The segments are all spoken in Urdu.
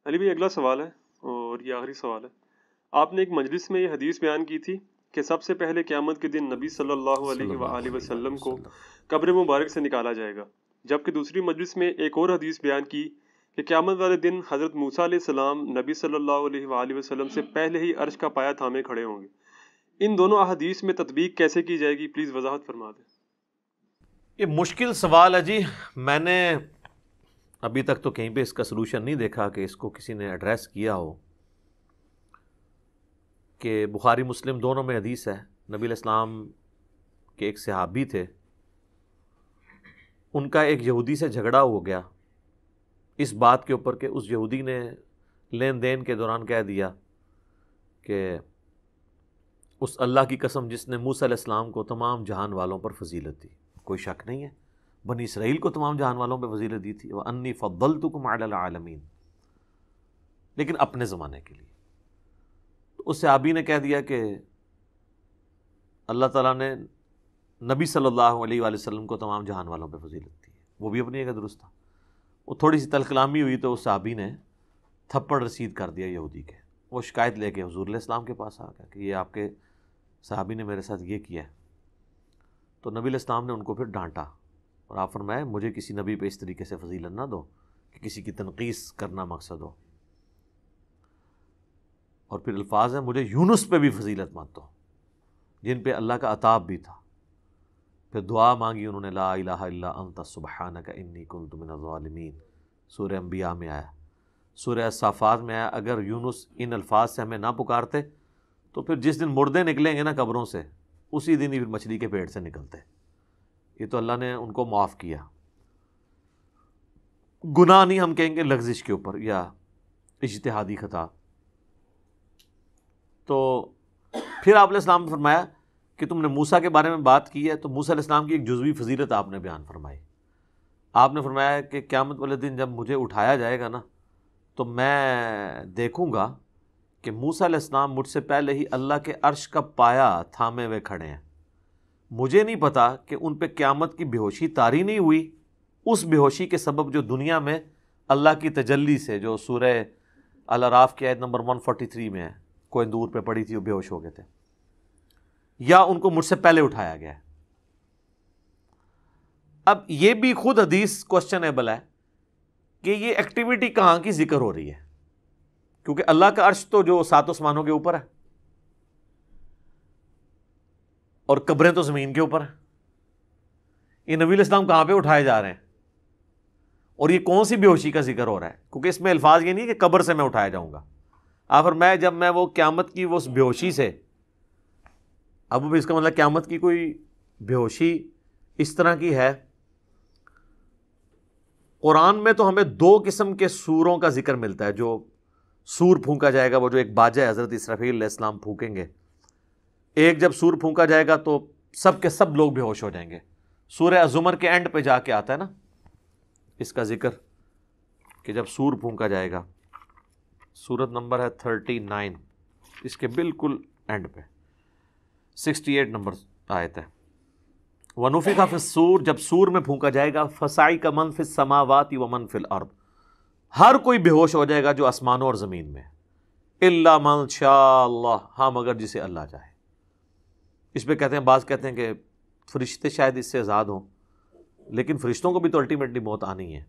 علی بھائی اگلا سوال ہے اور یہ آخری سوال ہے۔ آپ نے ایک مجلس میں یہ حدیث بیان کی تھی کہ سب سے پہلے قیامت کے دن نبی صلی اللہ صلی علیہ اللہ وآلہ علیہ وآلہ وسلم کو وسلم۔ قبر مبارک سے نکالا جائے گا، جبکہ دوسری مجلس میں ایک اور حدیث بیان کی کہ قیامت والے دن حضرت موسیٰ علیہ السلام نبی صلی اللہ علیہ وآلہ وسلم سے پہلے ہی عرش کا پایہ تھامے کھڑے ہوں گے۔ ان دونوں احادیث میں تطبیق کیسے کی جائے گی؟ پلیز وضاحت فرما دیں۔ یہ مشکل سوال ہے جی، میں نے ابھی تک تو کہیں پہ اس کا سلوشن نہیں دیکھا کہ اس کو کسی نے ایڈریس کیا ہو، کہ بخاری مسلم دونوں میں حدیث ہے، نبی علیہ السلام کے ایک صحابی تھے، ان کا ایک یہودی سے جھگڑا ہو گیا اس بات کے اوپر کہ اس یہودی نے لین دین کے دوران کہہ دیا کہ اس اللہ کی قسم جس نے موسیٰ علیہ السلام کو تمام جہان والوں پر فضیلت دی، کوئی شک نہیں ہے بنی اسرائیل کو تمام جہان والوں پہ فضیلت دی تھی، وَأَنِّي فَضَّلْتُكُمْ عَلَى الْعَالَمِينَ، لیکن اپنے زمانے کے لیے۔ تو اس صحابی نے کہہ دیا کہ اللہ تعالیٰ نے نبی صلی اللہ علیہ وآلہ وسلم کو تمام جہان والوں پہ فضیلت دی ہے، وہ بھی اپنی جگہ درست تھا۔ وہ تھوڑی سی تلخ کلامی ہوئی تو اس صحابی نے تھپڑ رسید کر دیا یہودی کے، وہ شکایت لے کے حضور علیہ السلام کے پاس آ گیا کہ یہ آپ کے صحابی نے میرے ساتھ یہ کیا ہے۔ تو نبی علیہ السلام نے ان کو پھر ڈانٹا اور آپ فرمایا مجھے کسی نبی پہ اس طریقے سے فضیلت نہ دو کہ کسی کی تنقیص کرنا مقصد ہو، اور پھر الفاظ ہیں مجھے یونس پہ بھی فضیلت مت دو جن پہ اللہ کا عطاب بھی تھا۔ پھر دعا مانگی انہوں نے، لا الہ الا انت سبحانک انی کنت من الظالمین، سورہ انبیاء میں آیا، سورہ صافات میں آیا، اگر یونس ان الفاظ سے ہمیں نہ پکارتے تو پھر جس دن مردے نکلیں گے نا قبروں سے اسی دن ہی پھر مچھلی کے پیٹ سے نکلتے۔ یہ تو اللہ نے ان کو معاف کیا، گناہ نہیں ہم کہیں گے لغزش کے اوپر یا اجتہادی خطا۔ تو پھر آپ علیہ السلام نے فرمایا کہ تم نے موسیٰ کے بارے میں بات کی ہے، تو موسیٰ علیہ السلام کی ایک جزوی فضیلت آپ نے بیان فرمائی۔ آپ نے فرمایا کہ قیامت والے دن جب مجھے اٹھایا جائے گا نا تو میں دیکھوں گا کہ موسیٰ علیہ السلام مجھ سے پہلے ہی اللہ کے عرش کا پایہ تھامے ہوئے کھڑے ہیں۔ مجھے نہیں پتا کہ ان پہ قیامت کی بے ہوشی طاری نہیں ہوئی، اس بے ہوشی کے سبب جو دنیا میں اللہ کی تجلی سے، جو سورہ الاعراف کی آیت نمبر 143 میں ہے، کوئی دور پہ پڑی تھی وہ بے ہوش ہو گئے تھے، یا ان کو مجھ سے پہلے اٹھایا گیا ہے۔ اب یہ بھی خود حدیث کوسچنیبل ہے کہ یہ ایکٹیویٹی کہاں کی ذکر ہو رہی ہے، کیونکہ اللہ کا عرش تو جو 7 آسمانوں کے اوپر ہے اور قبریں تو زمین کے اوپر ہیں، یہ نبی علیہ السلام کہاں پہ اٹھائے جا رہے ہیں اور یہ کون سی بے ہوشی کا ذکر ہو رہا ہے؟ کیونکہ اس میں الفاظ یہ نہیں کہ قبر سے میں اٹھایا جاؤں گا، اور میں جب میں وہ قیامت کی وہ بے ہوشی سے، اب اس کا مطلب قیامت کی کوئی بے ہوشی اس طرح کی ہے۔ قرآن میں تو ہمیں 2 قسم کے سوروں کا ذکر ملتا ہے، جو سور پھونکا جائے گا، وہ جو ایک باجہ ہے حضرت اسرافیل علیہ السلام پھونکیں گے، ایک جب سور پھونکا جائے گا تو سب کے سب لوگ بے ہوش ہو جائیں گے۔ سورہ الزمر کے اینڈ پہ جا کے آتا ہے نا اس کا ذکر کہ جب سور پھونکا جائے گا، سورت نمبر ہے 39، اس کے بالکل اینڈ پہ 68 نمبر آیت ہے، وَنُفِخَ فِي الصُّورِ، جب سور میں پھونکا جائے گا، فَصَعِقَ مَن فِي السَّمَاوَاتِ وَمَن فِي الْأَرْضِ، ہر کوئی بے ہوش ہو جائے گا جو آسمانوں اور زمین میں، إِلَّا مَن شَاءَ اللَّهُ، ہاں مگر جسے اللہ چاہے۔ اس پہ کہتے ہیں، بعض کہتے ہیں کہ فرشتے شاید اس سے آزاد ہوں، لیکن فرشتوں کو بھی تو الٹیمیٹلی موت آنی ہے۔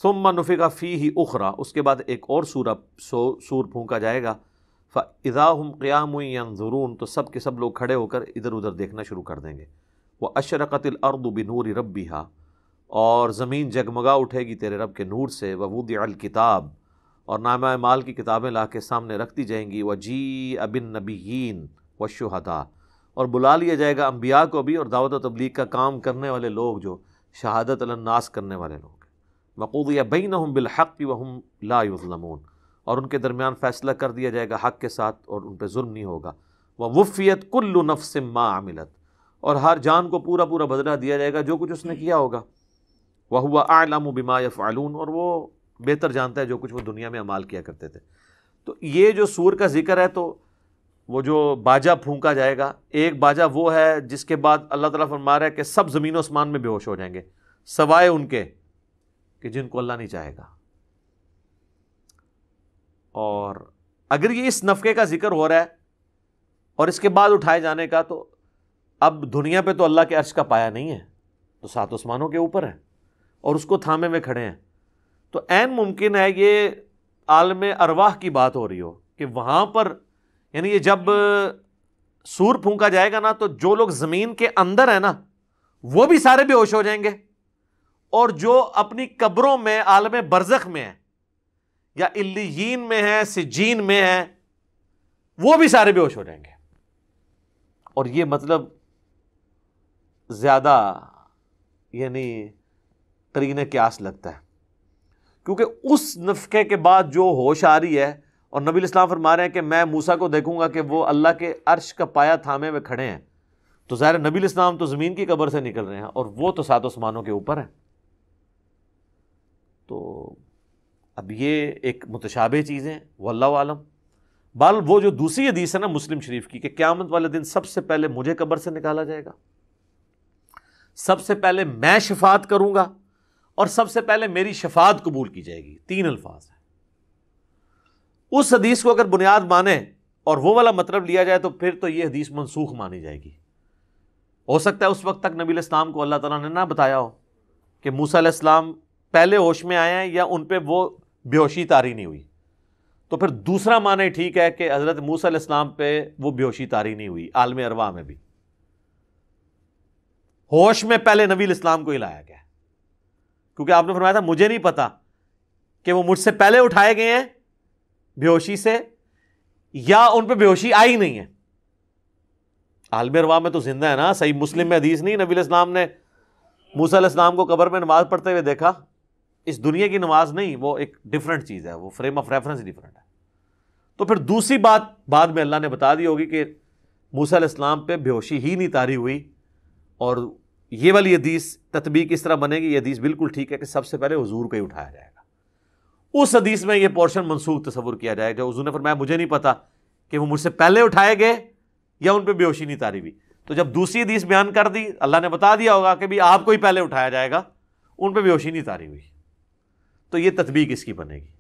ثُمَّ نُفِخَ فِيهِ أُخْرَى، اس کے بعد ایک اور سور پھونکا جائے گا، فَإِذَا هُمْ قِيَامٌ يَنظُرُونَ، تو سب کے سب لوگ کھڑے ہو کر ادھر ادھر دیکھنا شروع کر دیں گے۔ وَأَشْرَقَتِ الْأَرْضُ بِنُورِ رَبِّهَا، اور زمین جگمگا اٹھے گی تیرے رب کے نور سے۔ وَوُضِعَ الْكِتَابُ، اور نامہ اعمال کی کتابیں لا کے سامنے رکھ دی جائیں گی۔ وَجِيءَ بِالنَّبِيِّينَ وَالشُّهَدَاءِ، اور بلا لیا جائے گا انبیاء کو بھی اور دعوت و تبلیغ کا کام کرنے والے لوگ جو شہادت علی الناس کرنے والے لوگ۔ وَقُضِيَ بَيْنَهُم بِالْحَقِّ وَهُمْ لَا يُظْلَمُونَ، اور ان کے درمیان فیصلہ کر دیا جائے گا حق کے ساتھ اور ان پہ ظلم نہیں ہوگا۔ وَوُفِّيَتْ كُلُّ نَفْسٍ مَّا عَمِلَتْ، اور ہر جان کو پورا پورا بدلہ دیا جائے گا جو کچھ اس نے کیا ہوگا۔ وَهُوَ أَعْلَمُ بِمَا يَفْعَلُونَ، اور وہ بہتر جانتا ہے جو کچھ وہ دنیا میں اعمال کیا کرتے تھے۔ تو یہ جو سور کا ذکر ہے، تو وہ جو باجا پھونکا جائے گا، ایک باجا وہ ہے جس کے بعد اللہ تعالیٰ فرما رہا ہے کہ سب زمین و آسمان میں بے ہوش ہو جائیں گے سوائے ان کے کہ جن کو اللہ نہیں چاہے گا۔ اور اگر یہ اس نفقے کا ذکر ہو رہا ہے اور اس کے بعد اٹھائے جانے کا، تو اب دنیا پہ تو اللہ کے عرش کا پایہ نہیں ہے، تو 7 آسمانوں کے اوپر ہے اور اس کو تھامے ہوئے کھڑے ہیں، تو عین ممکن ہے یہ عالم ارواح کی بات ہو رہی ہو کہ وہاں پر، یعنی یہ جب سور پھونکا جائے گا نا، تو جو لوگ زمین کے اندر ہیں نا وہ بھی سارے بے ہوش ہو جائیں گے، اور جو اپنی قبروں میں عالم برزخ میں ہیں یا علیین میں ہیں، سجین میں ہیں، وہ بھی سارے بے ہوش ہو جائیں گے۔ اور یہ مطلب زیادہ یعنی قرین قیاس لگتا ہے، کیونکہ اس نفخے کے بعد جو ہوش آ رہی ہے، اور نبی الاسلام فرما رہے ہیں کہ میں موسیٰ کو دیکھوں گا کہ وہ اللہ کے عرش کا پایہ تھامے ہوئے کھڑے ہیں، تو ظاہر نبی الاسلام تو زمین کی قبر سے نکل رہے ہیں اور وہ تو 7 آسمانوں کے اوپر ہیں۔ تو اب یہ ایک متشابہ چیزیں واللہ عالم۔ بال وہ جو دوسری حدیث ہے نا مسلم شریف کی، کہ قیامت والے دن سب سے پہلے مجھے قبر سے نکالا جائے گا، سب سے پہلے میں شفاعت کروں گا، اور سب سے پہلے میری شفاعت قبول کی جائے گی، 3 الفاظ ہیں۔ اس حدیث کو اگر بنیاد مانے اور وہ والا مطلب لیا جائے تو پھر تو یہ حدیث منسوخ مانی جائے گی۔ ہو سکتا ہے اس وقت تک نبی علیہ السلام کو اللہ تعالیٰ نے نہ بتایا ہو کہ موسیٰ علیہ السلام پہلے ہوش میں آئے ہیں یا ان پہ وہ بے ہوشی طاری نہیں ہوئی، تو پھر دوسرا معنی ٹھیک ہے کہ حضرت موسیٰ علیہ السلام پہ وہ بے ہوشی طاری نہیں ہوئی، عالم ارواح میں بھی ہوش میں پہلے نبی علیہ السلام کو ہی لایا گیا، کیونکہ آپ نے فرمایا تھا مجھے نہیں پتا کہ وہ مجھ سے پہلے اٹھائے گئے ہیں بے ہوشی سے یا ان پہ بے ہوشی آئی نہیں ہے۔ عالم ارواح میں تو زندہ ہے نا، صحیح مسلم میں حدیث نہیں، نبی علیہ السلام نے موسیٰ علیہ السلام کو قبر میں نماز پڑھتے ہوئے دیکھا، اس دنیا کی نماز نہیں، وہ ایک ڈیفرنٹ چیز ہے، وہ فریم آف ریفرنس ڈیفرنٹ ہے۔ تو پھر دوسری بات بعد میں اللہ نے بتا دی ہوگی کہ موسیٰ علیہ السلام پہ بے ہوشی ہی نہیں طاری ہوئی، اور یہ والی حدیث تطبیق اس طرح بنے گی، یہ حدیث بالکل ٹھیک ہے کہ سب سے پہلے حضور کو ہی اٹھایا جائے گا۔ اس حدیث میں یہ پورشن منسوخ تصور کیا جائے گا، حضور نے فرمایا مجھے نہیں پتا کہ وہ مجھ سے پہلے اٹھائے گئے یا ان پہ بے ہوشی نہیں طاری ہوئی، تو جب دوسری حدیث بیان کر دی اللہ نے بتا دیا ہوگا کہ بھی آپ کو ہی پہلے اٹھایا جائے گا، ان پہ بے ہوشی نہیں طاری ہوئی، تو یہ تطبیق اس کی بنے گی۔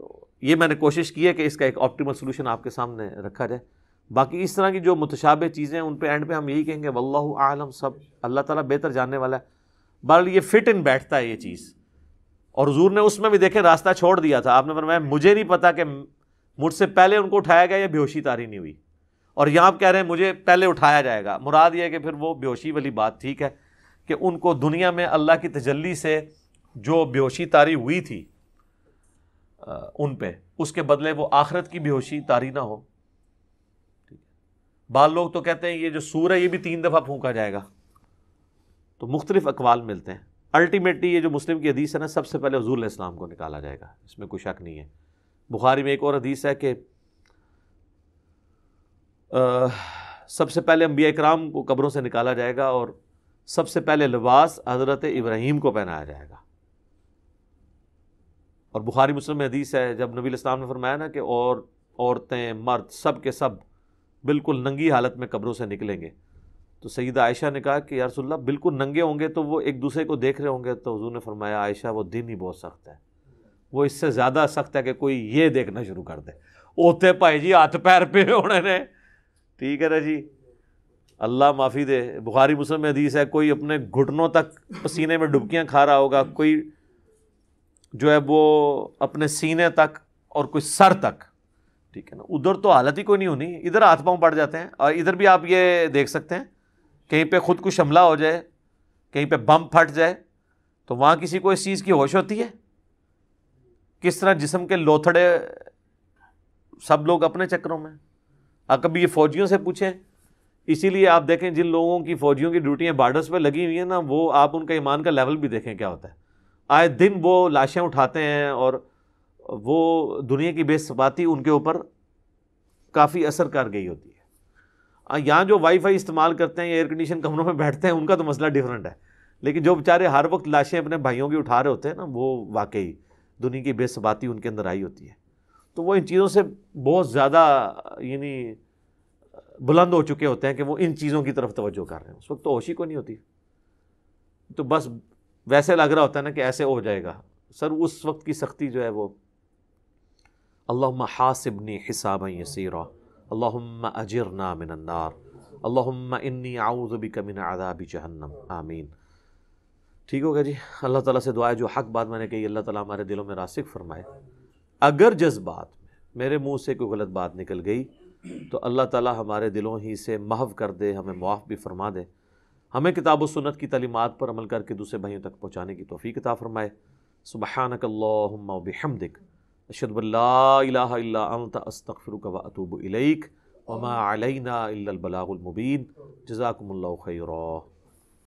تو یہ میں نے کوشش کی ہے کہ اس کا ایک آپٹیمل سولوشن آپ کے سامنے رکھا جائے۔ باقی اس طرح کی جو متشابہ چیزیں ان پہ اینڈ پہ ہم یہی کہیں گے واللہ اعلم، سب اللہ تعالیٰ بہتر جاننے والا ہے۔ بہرحال یہ فٹ ان بیٹھتا ہے یہ چیز، اور حضور نے اس میں بھی دیکھیں راستہ چھوڑ دیا تھا، آپ نے فرمایا مجھے نہیں پتا کہ مجھ سے پہلے ان کو اٹھایا گیا یا بے ہوشی طاری نہیں ہوئی، اور یہاں آپ کہہ رہے ہیں مجھے پہلے اٹھایا جائے گا۔ مراد یہ ہے کہ پھر وہ بے ہوشی والی بات ٹھیک ہے کہ ان کو دنیا میں اللہ کی تجلی سے جو بے ہوشی طاری ہوئی تھی ان پہ، اس کے بدلے وہ آخرت کی بے ہوشی طاری نہ ہو۔ بعض لوگ تو کہتے ہیں یہ جو سور ہے یہ بھی 3 دفعہ پھونکا جائے گا، تو مختلف اقوال ملتے ہیں۔ الٹیمیٹلی یہ جو مسلم کی حدیث ہے نا، سب سے پہلے حضور علیہ السلام کو نکالا جائے گا، اس میں کوئی شک نہیں ہے۔ بخاری میں ایک اور حدیث ہے کہ سب سے پہلے انبیاء کرام کو قبروں سے نکالا جائے گا، اور سب سے پہلے لباس حضرت ابراہیم کو پہنایا جائے گا۔ اور بخاری مسلم میں حدیث ہے جب نبی علیہ السلام نے فرمایا نا کہ اور عورتیں مرد سب کے سب بالکل ننگی حالت میں قبروں سے نکلیں گے، تو سیدہ عائشہ نے کہا کہ یا رسول اللہ بالکل ننگے ہوں گے تو وہ ایک دوسرے کو دیکھ رہے ہوں گے، تو حضور نے فرمایا عائشہ وہ دن ہی بہت سخت ہے، وہ اس سے زیادہ سخت ہے کہ کوئی یہ دیکھنا شروع کر دے، اوتے پائے جی ہاتھ پیر پہ ہونے نے، ٹھیک ہے نا جی، اللہ معافی دے۔ بخاری مسلم میں حدیث ہے کوئی اپنے گھٹنوں تک پسینے میں ڈبکیاں کھا رہا ہوگا، کوئی جو ہے وہ اپنے سینے تک، اور کوئی سر تک، ٹھیک ہے نا۔ ادھر تو حالت ہی کوئی نہیں ہونی، ادھر ہاتھ پاؤں پڑ جاتے ہیں، اور ادھر بھی آپ یہ دیکھ سکتے ہیں کہیں پہ خود کش حملہ ہو جائے، کہیں پہ بم پھٹ جائے، تو وہاں کسی کو اس چیز کی ہوش ہوتی ہے؟ کس طرح جسم کے لوتھڑے سب لوگ اپنے چکروں میں۔ آپ کبھی یہ فوجیوں سے پوچھیں، اسی لیے آپ دیکھیں جن لوگوں کی فوجیوں کی ڈیوٹیاں بارڈرز پہ لگی ہوئی ہیں نا، وہ آپ ان کا ایمان کا لیول بھی دیکھیں کیا ہوتا ہے، آئے دن وہ لاشیں اٹھاتے ہیں، اور وہ دنیا کی بے ثباتی ان کے اوپر کافی اثر کر گئی ہوتی ہے۔ یہاں جو وائی فائی استعمال کرتے ہیں یا ایئر کنڈیشن کمروں میں بیٹھتے ہیں ان کا تو مسئلہ ڈیفرنٹ ہے، لیکن جو بیچارے ہر وقت لاشیں اپنے بھائیوں کی اٹھا رہے ہوتے ہیں نا، وہ واقعی دنیا کی بے ثباتی ان کے اندر آئی ہوتی ہے، تو وہ ان چیزوں سے بہت زیادہ یعنی بلند ہو چکے ہوتے ہیں کہ وہ ان چیزوں کی طرف توجہ کر رہے ہیں، اس وقت تو ہوش ہی کوئی نہیں ہوتی، تو بس ویسے لگ رہا ہوتا ہے نا کہ ایسے ہو جائے گا، سر اس وقت کی سختی جو ہے وہ۔ اللہم حاسبنی حسابا یسیرا، اللہم اجرنا من النار، اللہم انی اعوذ بک من عذاب جہنم، آمین۔ ٹھیک ہوگا جی، اللہ تعالیٰ سے دعا ہے جو حق بات میں نے کہی اللہ تعالیٰ ہمارے دلوں میں راسخ فرمائے۔ اگر جذبات میں میرے منہ سے کوئی غلط بات نکل گئی تو اللہ تعالیٰ ہمارے دلوں ہی سے محو کر دے، ہمیں معاف بھی فرما دے، ہمیں کتاب و سنت کی تعلیمات پر عمل کر کے دوسرے بھائیوں تک پہنچانے کی توفیق عطا فرمائے۔ سبحانک اللہم و بحمدک، اشہد ان لا الہ الا انت، استغفرک و اتوب الیک، وما علینا الا البلاغ المبین۔ جزاکم اللہ خیرا۔